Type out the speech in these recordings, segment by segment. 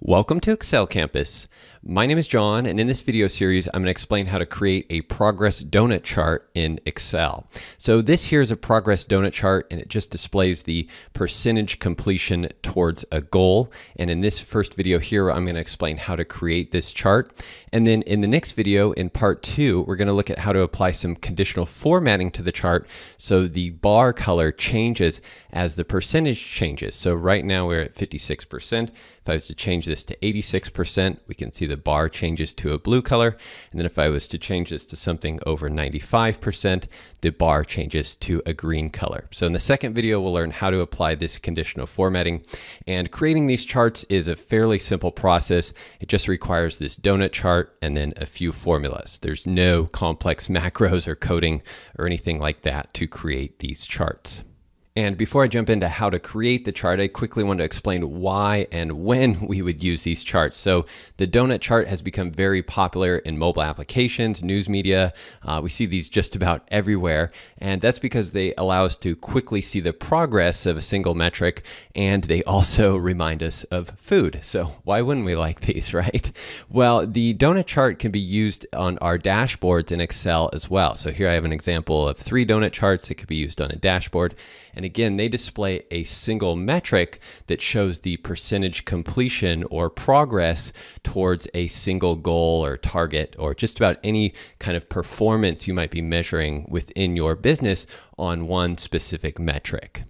Welcome to Excel Campus. My name is John, and in this video series, I'm going to explain how to create a progress donut chart in Excel. So this here is a progress donut chart, and it just displays the percentage completion towards a goal. And in this first video here, I'm going to explain how to create this chart. And then in the next video, in part 2, we're going to look at how to apply some conditional formatting to the chart so the bar color changes as the percentage changes. So right now we're at 56%. If I was to change this to 86%, we can see the bar changes to a blue color. And then if I was to change this to something over 95%, the bar changes to a green color. So in the second video, we'll learn how to apply this conditional formatting. And creating these charts is a fairly simple process. It just requires this donut chart and then a few formulas. There's no complex macros or coding or anything like that to create these charts. And before I jump into how to create the chart, I quickly want to explain why and when we would use these charts. So the donut chart has become very popular in mobile applications, news media. We see these just about everywhere. And that's because they allow us to quickly see the progress of a single metric. And they also remind us of food. So why wouldn't we like these, right? Well, the donut chart can be used on our dashboards in Excel as well. So here I have an example of 3 donut charts that could be used on a dashboard. And again, they display a single metric that shows the percentage completion or progress towards a single goal or target or just about any kind of performance you might be measuring within your business on one specific metric.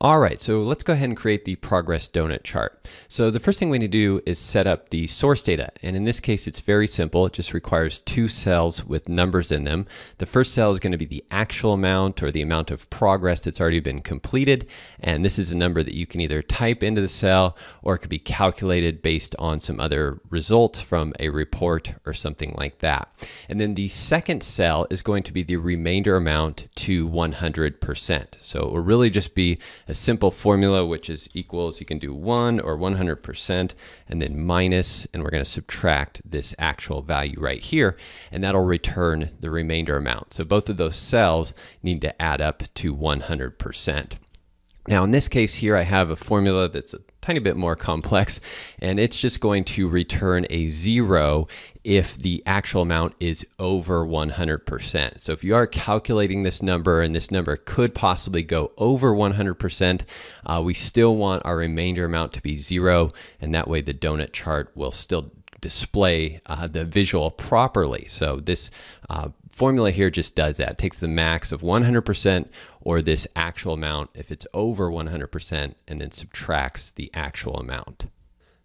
All right, so let's go ahead and create the progress donut chart. So the first thing we need to do is set up the source data. And in this case, it's very simple. It just requires 2 cells with numbers in them. The first cell is going to be the actual amount or the amount of progress that's already been completed. And this is a number that you can either type into the cell or it could be calculated based on some other result from a report or something like that. And then the second cell is going to be the remainder amount to 100%. So it will really just be a simple formula, which is equals, you can do 1 or 100% and then minus, and we're going to subtract this actual value right here, and that'll return the remainder amount. So both of those cells need to add up to 100%. Now in this case here, I have a formula that's a tiny bit more complex, and it's just going to return a 0 if the actual amount is over 100%. So if you are calculating this number and this number could possibly go over 100%, we still want our remainder amount to be 0, and that way the donut chart will still display the visual properly. So this formula here just does that. It takes the max of 100% or this actual amount if it's over 100% and then subtracts the actual amount.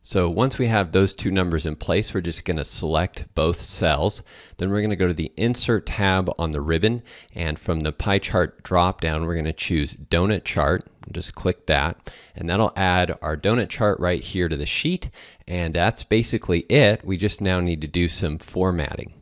So once we have those 2 numbers in place, we're just going to select both cells. Then we're going to go to the Insert tab on the ribbon, and from the pie chart drop down, we're going to choose Donut Chart. Just click that, and that'll add our donut chart right here to the sheet, and that's basically it. We just now need to do some formatting.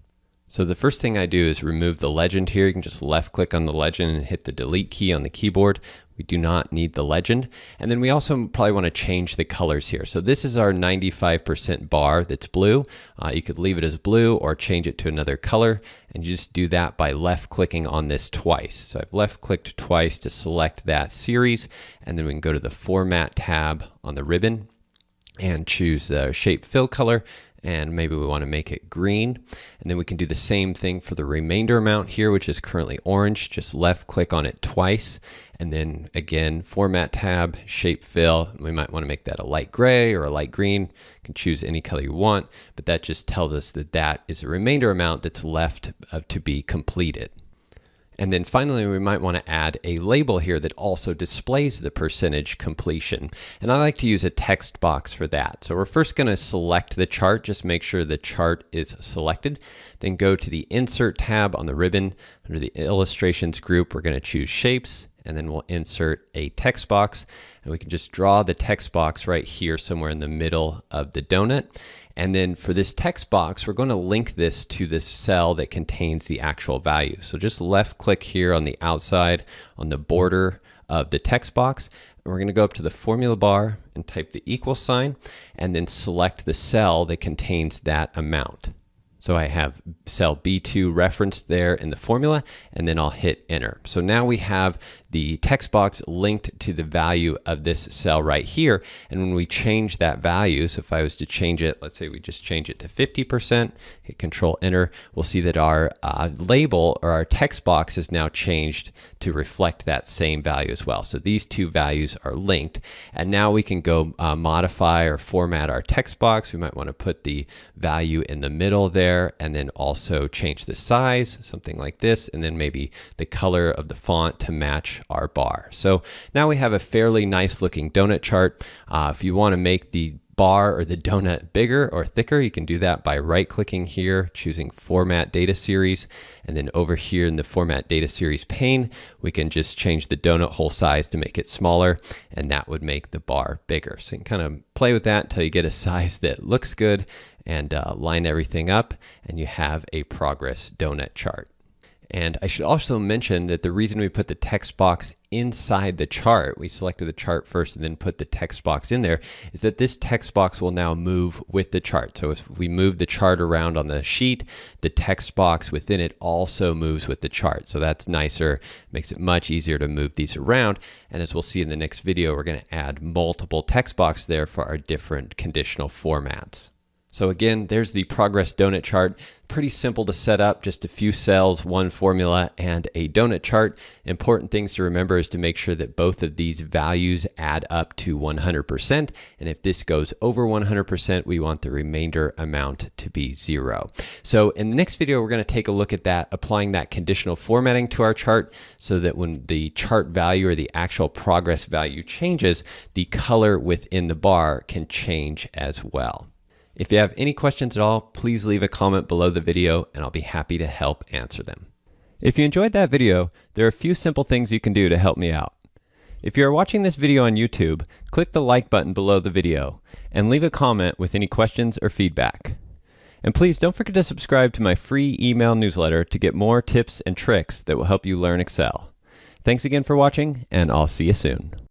So the first thing I do is remove the legend here. You can just left click on the legend and hit the delete key on the keyboard. We do not need the legend. And then we also probably want to change the colors here. So this is our 95% bar that's blue. You could leave it as blue or change it to another color, and you just do that by left clicking on this twice. So I've left clicked twice to select that series, and then we can go to the Format tab on the ribbon and choose the Shape Fill color, and maybe we want to make it green. And then we can do the same thing for the remainder amount here, which is currently orange. Just left click on it twice, and then again, Format tab, Shape Fill. We might want to make that a light gray or a light green. You can choose any color you want, but that just tells us that that is a remainder amount that's left to be completed. And then finally, we might want to add a label here that also displays the percentage completion. And I like to use a text box for that. So we're first going to select the chart, just make sure the chart is selected. Then go to the Insert tab on the ribbon. Under the Illustrations group, we're going to choose Shapes, and then we'll insert a text box. And we can just draw the text box right here somewhere in the middle of the donut. And then for this text box, we're going to link this to this cell that contains the actual value. So just left click here on the outside on the border of the text box. And we're going to go up to the formula bar and type the equal sign and then select the cell that contains that amount. So I have cell B2 referenced there in the formula, and then I'll hit enter. So now we have the text box linked to the value of this cell right here. And when we change that value, so if I was to change it, let's say we just change it to 50%, hit control enter, we'll see that our label or our text box is now changed to reflect that same value as well. So these two values are linked, and now we can go modify or format our text box. We might want to put the value in the middle there, and then also change the size, something like this, and then maybe the color of the font to match our bar. So now we have a fairly nice looking donut chart. If you want to make the bar or the donut bigger or thicker, you can do that by right clicking here, choosing Format Data Series, and then over here in the Format Data Series pane, we can just change the donut hole size to make it smaller, and that would make the bar bigger. So you can kind of play with that until you get a size that looks good, and line everything up, and you have a progress donut chart. And I should also mention that the reason we put the text box inside the chart, we selected the chart first and then put the text box in there, is that this text box will now move with the chart. So if we move the chart around on the sheet, the text box within it also moves with the chart. So that's nicer, makes it much easier to move these around. And as we'll see in the next video, we're going to add multiple text boxes there for our different conditional formats. So again, there's the progress donut chart. Pretty simple to set up, just a few cells, one formula, and a donut chart. Important things to remember is to make sure that both of these values add up to 100%. And if this goes over 100%, we want the remainder amount to be 0. So in the next video, we're going to take a look at that, applying that conditional formatting to our chart so that when the chart value or the actual progress value changes, the color within the bar can change as well. If you have any questions at all, please leave a comment below the video and I'll be happy to help answer them. If you enjoyed that video, there are a few simple things you can do to help me out. If you are watching this video on YouTube, click the like button below the video and leave a comment with any questions or feedback. And please don't forget to subscribe to my free email newsletter to get more tips and tricks that will help you learn Excel. Thanks again for watching, and I'll see you soon.